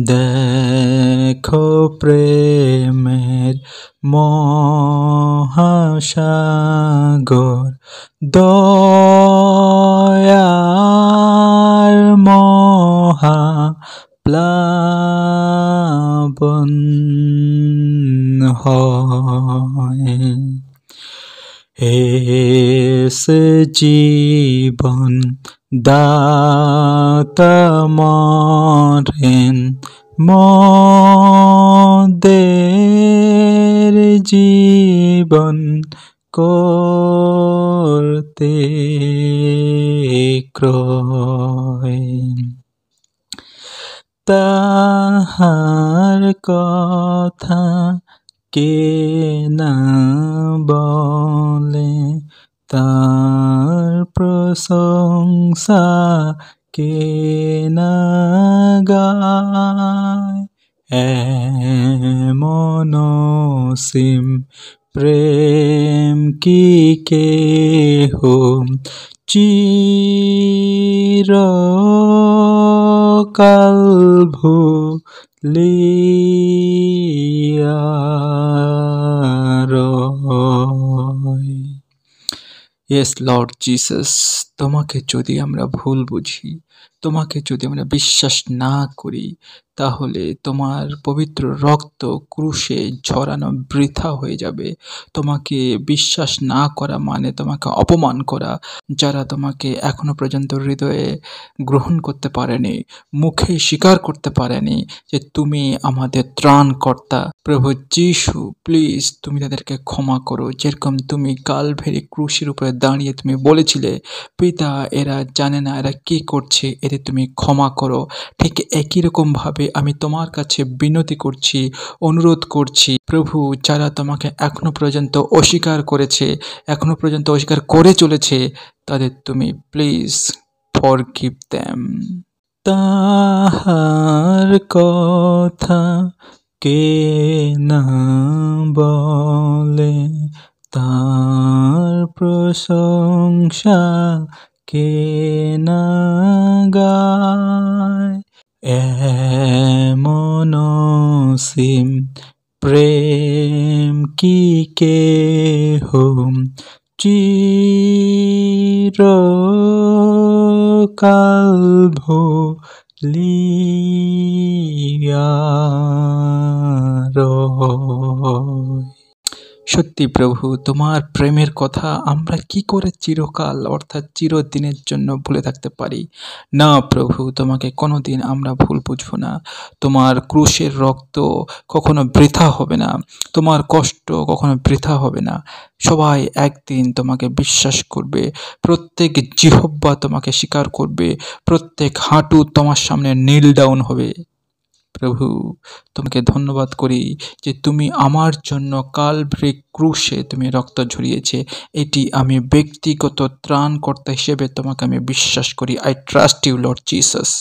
দেখো প্রেমের মহাসাগর, দয়ার মহাপ্লাবন হয়। এসে জীবন দাতা মরেন মোদের জীবন করতে ক্রয়। তাহার কথা কে না বলে, তার প্রশংসা কে না গায়। এমন অসীম প্রেম কি কেহ চিরকাল ভুলিয়া রয়। ইয়েস লর্ড জিসাস, তোমাকে যদি আমরা ভুল বুঝি, তোমাকে যদি আমরা বিশ্বাস না করি, তাহলে তোমার পবিত্র রক্ত ক্রুশে ঝরানো বৃথা হয়ে যাবে। তোমাকে বিশ্বাস না করা মানে তোমাকে অপমান করা। যারা তোমাকে এখনো পর্যন্ত হৃদয়ে গ্রহণ করতে পারেনি, মুখে স্বীকার করতে পারেনি যে তুমি আমাদের ত্রাণকর্তা, প্রভু যিশু, প্লিজ তুমি তাদেরকে ক্ষমা করো। যেরকম তুমি কালভেরি ক্রুশের উপরে দাঁড়িয়ে তুমি বলেছিলে, পিতা এরা জানে না এরা কি করছে, এদের তুমি ক্ষমা করো। ঠিক একই রকম ভাবে আমি তোমার কাছে বিনতি করছি, অনুরোধ করছি, প্রভু যারা তোমাকে এখনো পর্যন্ত অস্বীকার করেছে, এখনো পর্যন্ত অস্বীকার করে চলেছে, তাদের তুমি প্লিজ ফরগিভ দেম। তাহার কথা কে না বলে, তার প্রশংসা কে না গায়। এমন অসীম প্রেম কি কেহ চিরকাল ভুলিয়া রয়। সত্যি প্রভু, তোমার প্রেমের কথা আমরা কি করে চিরকাল অর্থাৎ চিরদিনের জন্য ভুলে থাকতে পারি? না প্রভু, তোমাকে কোনোদিন আমরা ভুল বুঝবো না। তোমার ক্রুশের রক্ত কখনো বৃথা হবে না, তোমার কষ্ট কখনো বৃথা হবে না। সবাই একদিন তোমাকে বিশ্বাস করবে, প্রত্যেক জিহ্বা তোমাকে স্বীকার করবে, প্রত্যেক হাঁটু তোমার সামনে নীল ডাউন হবে। প্রভু তোমাকে ধন্যবাদ করি যে তুমি আমার জন্য কালভারি ক্রুশে তুমি রক্ত ঝরিয়েছে। এটি আমি ব্যক্তিগত ত্রাণকর্তা হিসেবে তোমাকে আমি বিশ্বাস করি। I trust you Lord Jesus.